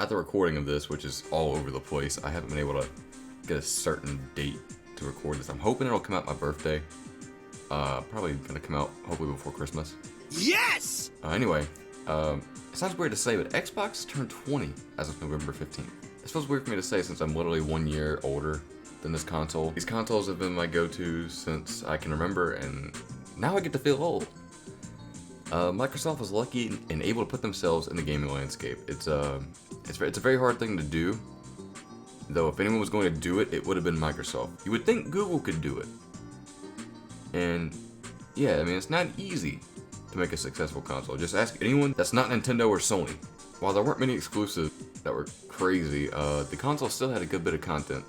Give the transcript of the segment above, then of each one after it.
at the recording of this, which is all over the place, I haven't been able to get a certain date to record this. I'm hoping it'll come out my birthday. Probably gonna come out hopefully before Christmas. Yes! Anyway, it sounds weird to say, but Xbox turned 20 as of November 15th. It feels weird for me to say since I'm literally 1 year older than this console. These consoles have been my go-tos since I can remember, and now I get to feel old. Microsoft was lucky and able to put themselves in the gaming landscape. It's a very hard thing to do, though. If anyone was going to do it, it would have been Microsoft. You would think Google could do it, and yeah, I mean, it's not easy to make a successful console. Just ask anyone that's not Nintendo or Sony. While there weren't many exclusives that were crazy, the console still had a good bit of content.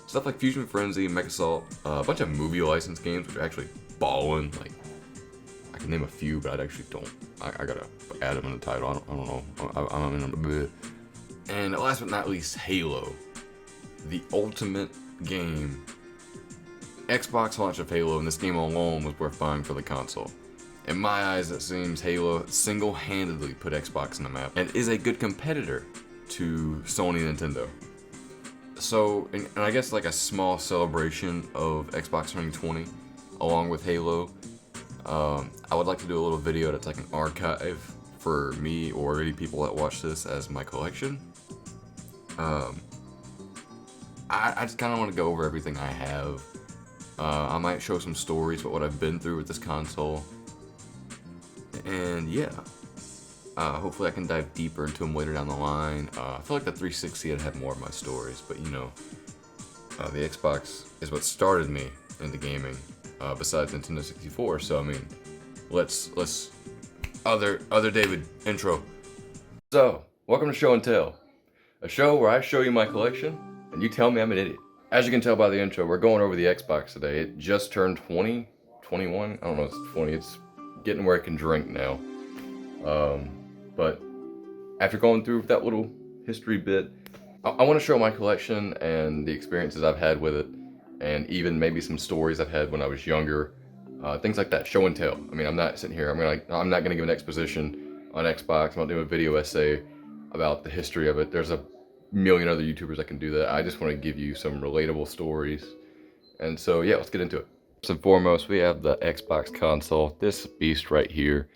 Stuff like Fusion Frenzy, Megasalt, a bunch of movie license games, which are actually ballin'. Like, I can name a few, but I actually don't. I gotta add them in the title. I don't know. I'm in a bit. And last but not least, Halo, the ultimate game. Xbox launch of Halo, and this game alone was worth buying for the console. In my eyes, it seems Halo single-handedly put Xbox on the map and is a good competitor to Sony and Nintendo. So, and I guess like a small celebration of Xbox turning 20, along with Halo, I would like to do a little video that's like an archive for me or any people that watch this as my collection. I just kind of want to go over everything I have. I might show some stories about what I've been through with this console. And yeah, hopefully I can dive deeper into them later down the line. I feel like the 360 had had more of my stories, but you know, the Xbox is what started me into gaming, besides Nintendo 64. So I mean, let's other David intro. So welcome to Show and Tell, a show where I show you my collection and you tell me I'm an idiot. As you can tell by the intro, we're going over the Xbox today. It just turned 20, 21. I don't know if it's 20. It's getting where I can drink now. But after going through that little history bit, I want to show my collection and the experiences I've had with it, and even maybe some stories I've had when I was younger, things like that. Show and tell. I mean, I'm not sitting here. I'm not gonna give an exposition on Xbox. I'm not doing a video essay about the history of it. There's a million other YouTubers that can do that. I just want to give you some relatable stories. And so yeah, let's get into it. First and foremost, we have the Xbox console. This beast right here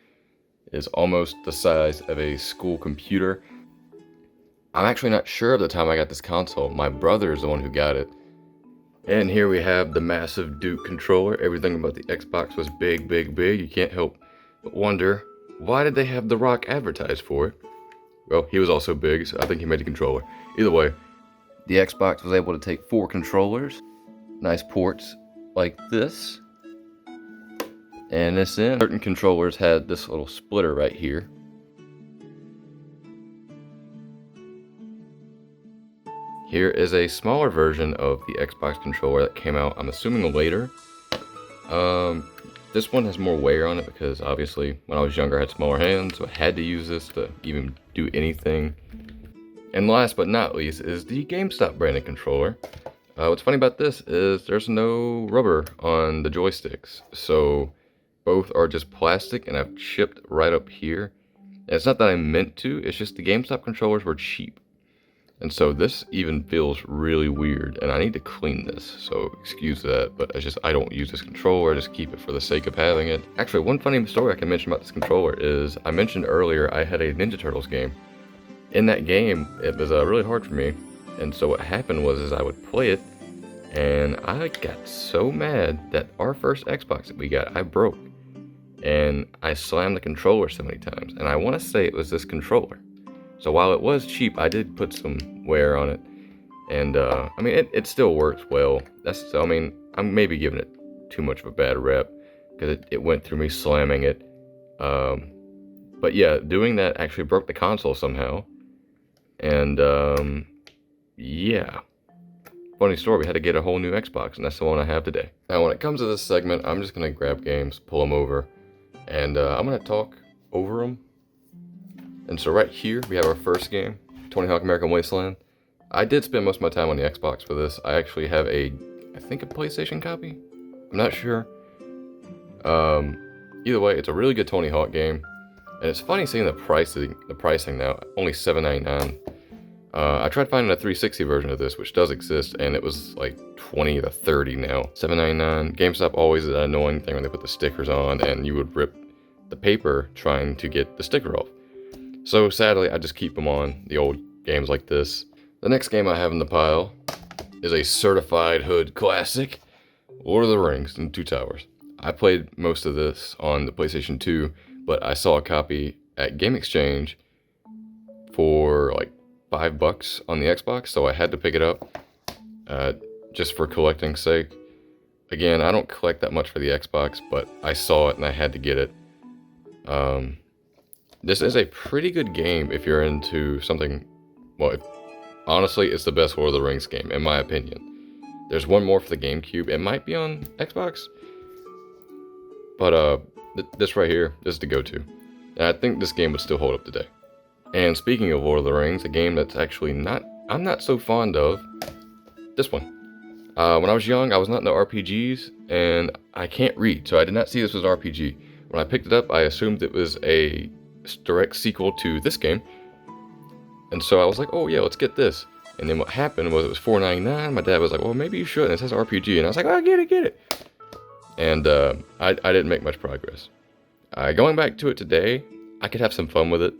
is almost the size of a school computer. I'm actually not sure of the time I got this console. My brother is the one who got it. And here we have the massive Duke controller. Everything about the Xbox was big, big, big. You can't help but wonder, why did they have The Rock advertise for it? Well, he was also big, so I think he made a controller. Either way, the Xbox was able to take 4 controllers, nice ports like this, and this in. Certain controllers had this little splitter right here. Here is a smaller version of the Xbox controller that came out, I'm assuming later. This one has more wear on it because obviously when I was younger I had smaller hands, so I had to use this to even do anything. And last but not least is the Gamestop branded controller. What's funny about this is there's no rubber on the joysticks, so both are just plastic, and I've chipped right up here. And it's not that I meant to, it's just the GameStop controllers were cheap. And so this even feels really weird, and I need to clean this, so excuse that, but I don't use this controller, I just keep it for the sake of having it. Actually, one funny story I can mention about this controller is, I mentioned earlier I had a Ninja Turtles game. In that game, it was really hard for me, and so what happened was I would play it, and I got so mad that our first Xbox that we got, I broke. And I slammed the controller so many times, and I want to say it was this controller. So while it was cheap, I did put some wear on it, and I mean it still works well. I mean, I'm maybe giving it too much of a bad rep because it went through me slamming it. But yeah, doing that actually broke the console somehow, and yeah. Funny story, we had to get a whole new Xbox, and that's the one I have today. Now when it comes to this segment, I'm just gonna grab games, pull them over, and I'm gonna talk over them. And so right here, we have our first game, Tony Hawk American Wasteland. I did spend most of my time on the Xbox for this. I actually have I think a PlayStation copy? I'm not sure. Either way, it's a really good Tony Hawk game. And it's funny seeing the pricing now, only $7.99. I tried finding a 360 version of this, which does exist, and it was like 20 to 30 now. $7.99. GameStop always is an annoying thing when they put the stickers on, and you would rip the paper trying to get the sticker off. So sadly, I just keep them on, the old games like this. The next game I have in the pile is a certified hood classic, Lord of the Rings and Two Towers. I played most of this on the PlayStation 2, but I saw a copy at Game Exchange for like $5 on the Xbox, so I had to pick it up just for collecting's sake. Again, I don't collect that much for the Xbox, but I saw it and I had to get it. This is a pretty good game if you're into something. Well, honestly, it's the best Lord of the Rings game, in my opinion. There's one more for the GameCube. It might be on Xbox, but this right here is the go-to. And I think this game would still hold up today. And speaking of Lord of the Rings, a game that's actually I'm not so fond of, this one. When I was young, I was not into RPGs, and I can't read, so I did not see this was an RPG. When I picked it up, I assumed it was a direct sequel to this game, and so I was like, oh yeah, let's get this. And then what happened was it was $4.99. My dad was like, well, maybe you should, and it says RPG, and I was like, oh, get it. And I didn't make much progress. Going back to it today, I could have some fun with it,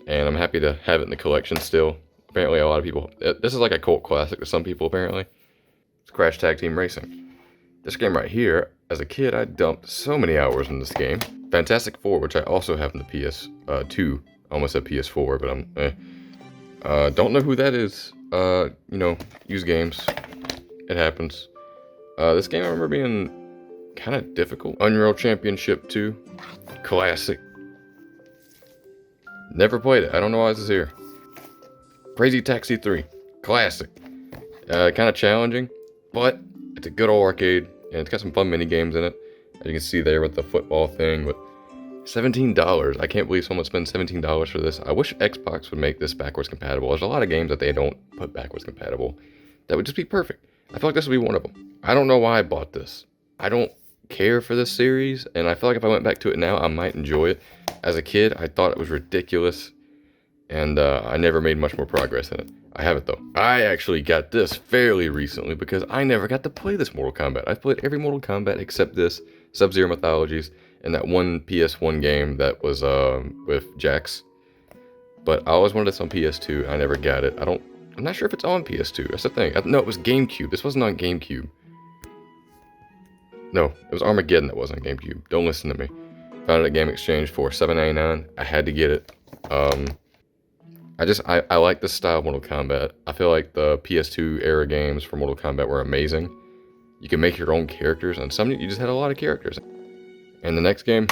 and I'm happy to have it in the collection still. Apparently a lot of people, this is like a cult classic to some people apparently. It's Crash Tag Team Racing. This game right here, as a kid, I dumped so many hours in this game. Fantastic Four, which I also have in the PS2. I almost said PS4, but I'm don't know who that is. Use games. It happens. This game I remember being kind of difficult. Unreal Championship 2. Classic. Never played it. I don't know why this is here. Crazy Taxi 3. Classic. Kind of challenging, but it's a good old arcade, and it's got some fun mini games in it. As you can see there with the football thing, but $17. I can't believe someone spent $17 for this. I wish Xbox would make this backwards compatible. There's a lot of games that they don't put backwards compatible. That would just be perfect. I feel like this would be one of them. I don't know why I bought this. I don't care for this series, and I feel like if I went back to it now, I might enjoy it. As a kid, I thought it was ridiculous, and I never made much more progress in it. I have it though. I actually got this fairly recently because I never got to play this Mortal Kombat. I've played every Mortal Kombat except this, Sub-Zero Mythologies, and that one PS1 game that was with Jax. But I always wanted this on PS2. I never got it. I'm not sure if it's on PS2. That's the thing. No, it was GameCube. This wasn't on GameCube. No, it was Armageddon that wasn't on GameCube. Don't listen to me. Found it at Game Exchange for $7.99. I had to get it. I like this style of Mortal Kombat. I feel like the PS2 era games for Mortal Kombat were amazing. You can make your own characters, and some you just had a lot of characters. And the next game,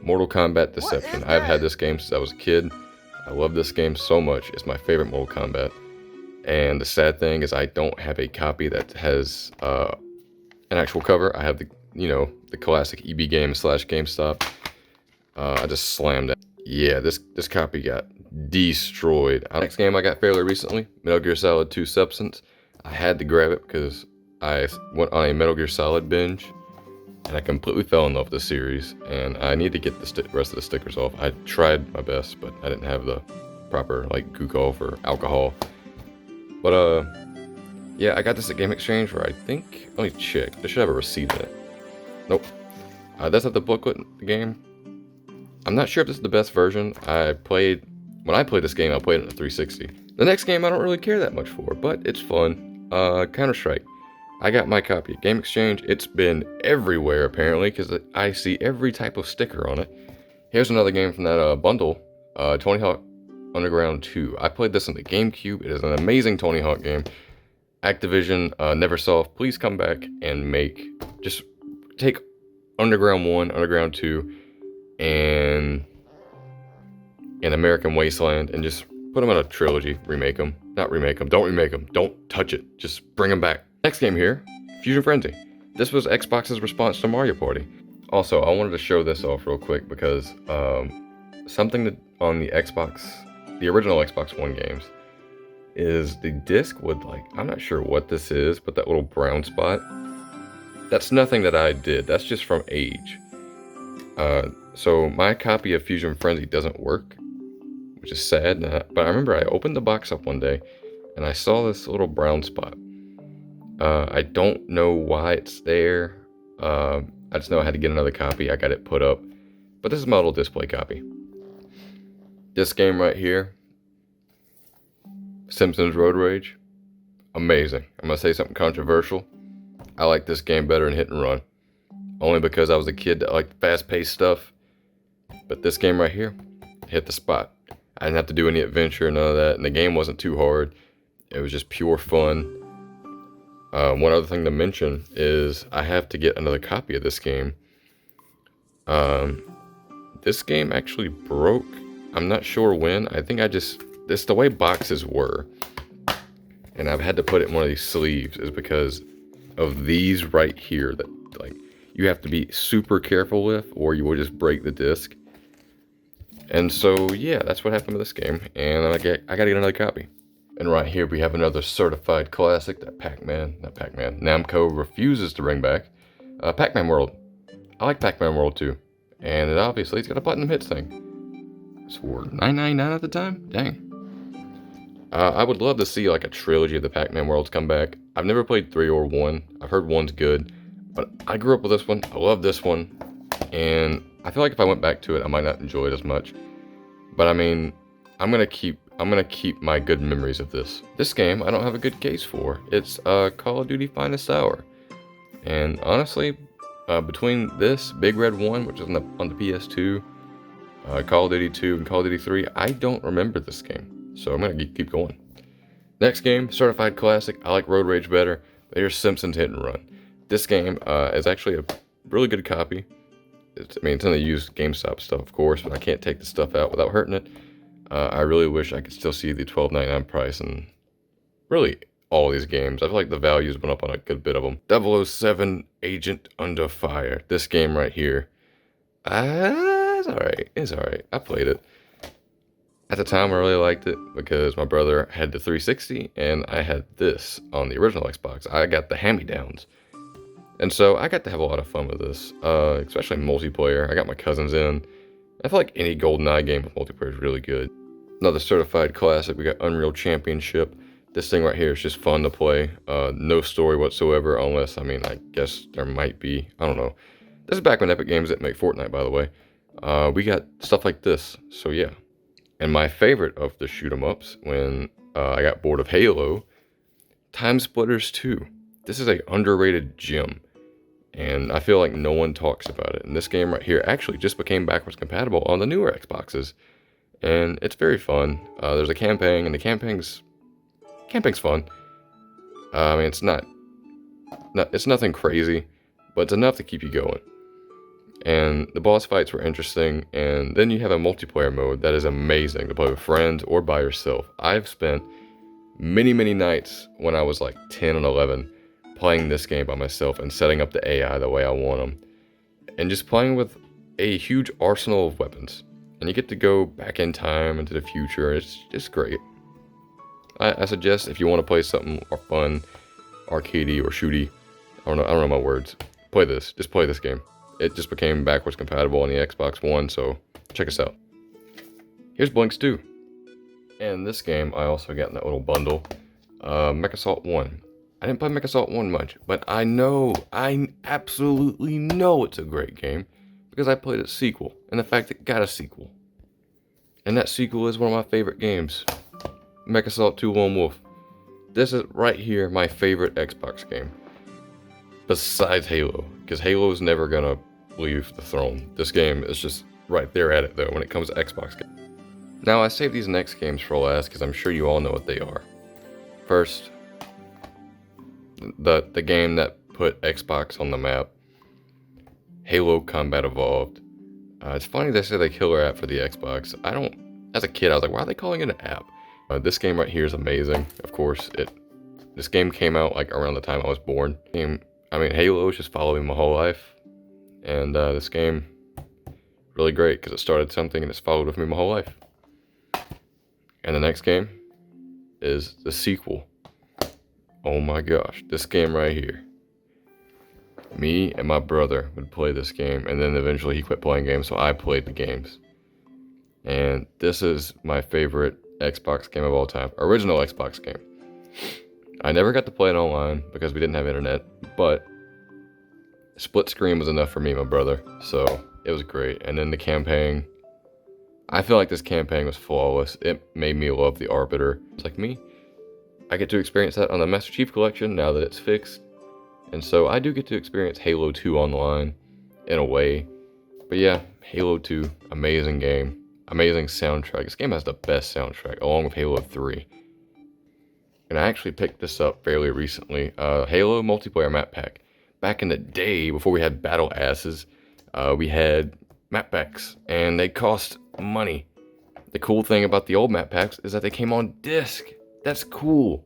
Mortal Kombat Deception. I've had this game since I was a kid. I love this game so much. It's my favorite Mortal Kombat. And the sad thing is I don't have a copy that has an actual cover. I have the classic EB game / GameStop. I just slammed it. Yeah, this copy got destroyed. Next game I got fairly recently, Metal Gear Solid 2 Substance. I had to grab it because I went on a Metal Gear Solid binge, and I completely fell in love with the series, and I need to get the rest of the stickers off. I tried my best, but I didn't have the proper gook off or alcohol. But yeah, I got this at Game Exchange for, I think, let me check. They should have a receipt in it. Nope. That's not the booklet, the game. I'm not sure if this is the best version. When I played this game, I played it in a 360. The next game I don't really care that much for, but it's fun. Counter-Strike. I got my copy at Game Exchange. It's been everywhere, apparently, because I see every type of sticker on it. Here's another game from that bundle, Tony Hawk Underground 2. I played this on the GameCube. It is an amazing Tony Hawk game. Activision, Neversoft, please come back and just take Underground 1, Underground 2, and American Wasteland, and just put them in a trilogy. Remake them. Not remake them. Don't remake them. Don't touch it. Just bring them back. Next game here, Fusion Frenzy. This was Xbox's response to Mario Party. Also, I wanted to show this off real quick because something that on the Xbox, the original Xbox One games, is the disc would I'm not sure what this is, but that little brown spot, that's nothing that I did. That's just from age. So my copy of Fusion Frenzy doesn't work which is sad. But I remember I opened the box up one day, and I saw this little brown spot. I don't know why it's there. I just know I had to get another copy. I got it put up. But this is my little display copy. This game right here, Simpsons Road Rage, amazing. I'm going to say something controversial. I like this game better than Hit and Run. Only because I was a kid that liked fast-paced stuff. But this game right here, hit the spot. I didn't have to do any adventure, none of that. And the game wasn't too hard. It was just pure fun. One other thing to mention is I have to get another copy of this game. This game actually broke. I'm not sure when. I think it's the way boxes were. And I've had to put it in one of these sleeves is because of these right here that like you have to be super careful with or you will just break the disc. And so yeah, that's what happened with this game. And I gotta get another copy. And right here we have another certified classic that Namco refuses to bring back. Pac-Man World. I like Pac-Man World too. And it's got a platinum hits thing. It's for $9.99 at the time? Dang. I would love to see like a trilogy of the Pac-Man Worlds come back. I've never played 3 or 1. I've heard 1's good. But I grew up with this one. I love this one. And I feel like if I went back to it, I might not enjoy it as much. But I mean, I'm gonna keep my good memories of this. This game, I don't have a good case for. It's Call of Duty Finest Hour. And honestly, between this, Big Red 1, which is on the PS2, Call of Duty 2, and Call of Duty 3, I don't remember this game. So I'm gonna keep going. Next game, certified classic. I like Road Rage better. Here's Simpsons Hit and Run. This game is actually a really good copy. It's in the used Gamestop stuff, of course, but I can't take the stuff out without hurting it. I really wish I could still see the $12.99 price and really all these games. I feel like the values went up on a good bit of them. 007 Agent Under Fire. This game right here. It's alright. It's alright. I played it. At the time, I really liked it because my brother had the 360 and I had this on the original Xbox. I got the hand-me-downs. And so I got to have a lot of fun with this, especially multiplayer. I got my cousins in. I feel like any GoldenEye game with multiplayer is really good. Another certified classic, we got Unreal Championship. This thing right here is just fun to play. No story whatsoever, unless, I guess there might be. I don't know. This is back when Epic Games didn't make Fortnite, by the way. We got stuff like this, so yeah. And my favorite of the shoot-em-ups, when I got bored of Halo, Time Splitters 2. This is an underrated gem. And I feel like no one talks about it. And this game right here actually just became backwards compatible on the newer Xboxes. And it's very fun. There's a campaign, and the campaign's fun. It's nothing crazy, but it's enough to keep you going. And the boss fights were interesting, and then you have a multiplayer mode that is amazing to play with friends or by yourself. I've spent many, many nights when I was like 10 and 11 playing this game by myself and setting up the AI the way I want them. And just playing with a huge arsenal of weapons. And you get to go back in time into the future. It's just great. I suggest if you want to play something fun, arcadey or shooty, I don't know my words, play this. Just play this game. It just became backwards compatible on the Xbox One, so check us out. Here's Blinks 2. And this game I also got in that little bundle. Mech Assault 1. I didn't play Mech Assault 1 much, but I absolutely know it's a great game because I played its sequel, and the fact it got a sequel. And that sequel is one of my favorite games. Mech Assault 2 Lone Wolf. This is right here my favorite Xbox game. Besides Halo, because Halo is never gonna leave the throne. This game is just right there at it though when it comes to Xbox games. Now I saved these next games for last because I'm sure you all know what they are. First, the game that put Xbox on the map, Halo Combat Evolved. It's funny they say they killer app for the Xbox. As a kid I was like, why are they calling it an app? This game right here is amazing. Of course, this game came out like around the time I was born. Halo has just followed me my whole life. And this game, really great because it started something and it's followed with me my whole life. And the next game is the sequel. Oh my gosh, this game right here. Me and my brother would play this game, and then eventually he quit playing games, so I played the games. And this is my favorite Xbox game of all time. Original Xbox game. I never got to play it online because we didn't have internet, but split screen was enough for me and my brother, so it was great. And then the campaign, I feel like this campaign was flawless. It made me love the Arbiter. It's like me, I get to experience that on the Master Chief Collection now that it's fixed. And so I do get to experience Halo 2 online in a way. But yeah, Halo 2, amazing game. Amazing soundtrack. This game has the best soundtrack, along with Halo 3. And I actually picked this up fairly recently. Halo multiplayer map pack. Back in the day, before we had battle asses, we had map packs, and they cost money. The cool thing about the old map packs is that they came on disc. That's cool.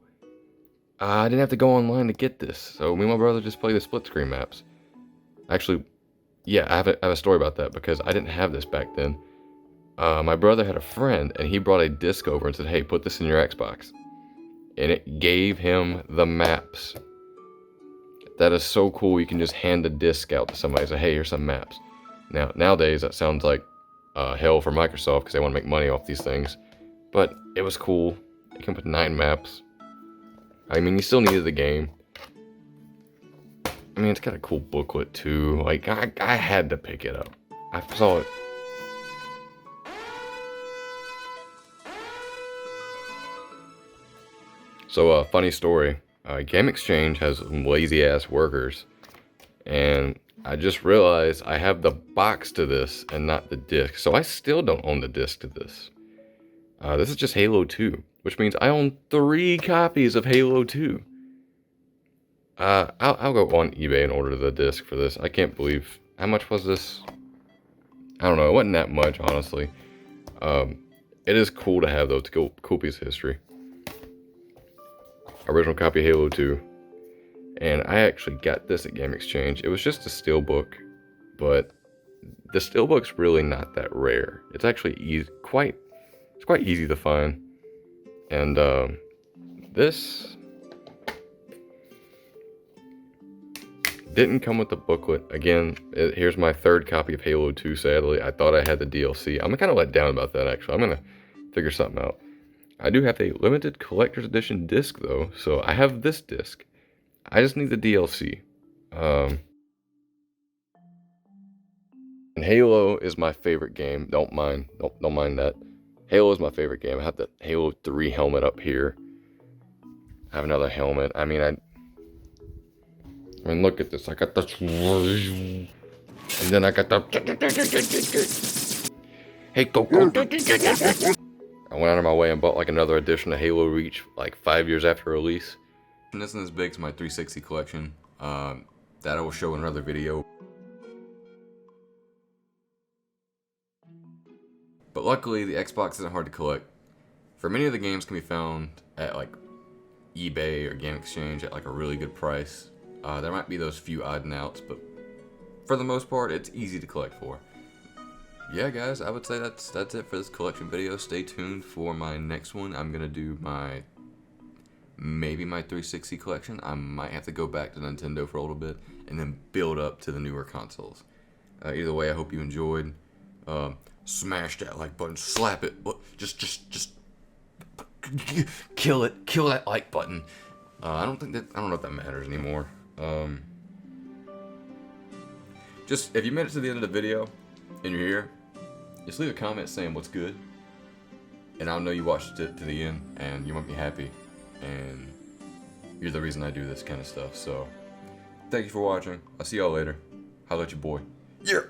I didn't have to go online to get this, so me and my brother just play the split screen maps. Actually, yeah, I have a story about that because I didn't have this back then. My brother had a friend, and he brought a disc over and said, hey, put this in your Xbox. And it gave him the maps. That is so cool. You can just hand a disc out to somebody and say, hey, here's some maps. Now, nowadays, that sounds like hell for Microsoft because they want to make money off these things. But it was cool. It came with 9 maps. I mean, you still needed the game. I mean, it's got a cool booklet, too. Like, I had to pick it up. I saw it. So, funny story. Game Exchange has some lazy-ass workers. And I just realized I have the box to this and not the disc. So I still don't own the disc to this. This is just Halo 2. Which means I own 3 copies of Halo 2. I'll go on eBay and order the disc for this. I can't believe... How much was this? I don't know. It wasn't that much, honestly. It is cool to have, though. It's a cool piece of history. Original copy of Halo 2. And I actually got this at Game Exchange. It was just a steelbook, but the steelbook's really not that rare. It's actually it's quite easy to find. And this didn't come with the booklet. Again, here's my 3rd copy of Halo 2, sadly. I thought I had the DLC. I'm kind of let down about that, actually. I'm going to figure something out. I do have a limited collector's edition disc, though, so I have this disc. I just need the DLC. And Halo is my favorite game. Don't mind that. Halo is my favorite game. I have the Halo 3 helmet up here. I have another helmet. I mean, look at this. I got the... And then I got the... Hey, go. I went out of my way and bought like another edition of Halo Reach like 5 years after release. And this isn't as big as my 360 collection. That I will show in another video. But luckily, the Xbox isn't hard to collect. For many of the games can be found at like eBay or Game Exchange at like a really good price. There might be those few odd and outs, but for the most part, it's easy to collect for. Yeah, guys, I would say that's it for this collection video. Stay tuned for my next one. I'm gonna do maybe my 360 collection. I might have to go back to Nintendo for a little bit and then build up to the newer consoles. Either way, I hope you enjoyed. Smash that like button, slap it, just kill it, kill that like button. I don't know if that matters anymore. Just if you made it to the end of the video and you're here, just leave a comment saying what's good, and I'll know you watched it to the end and you make me happy, and you're the reason I do this kind of stuff. So thank you for watching. I'll see y'all later. Holla at your boy. Yeah.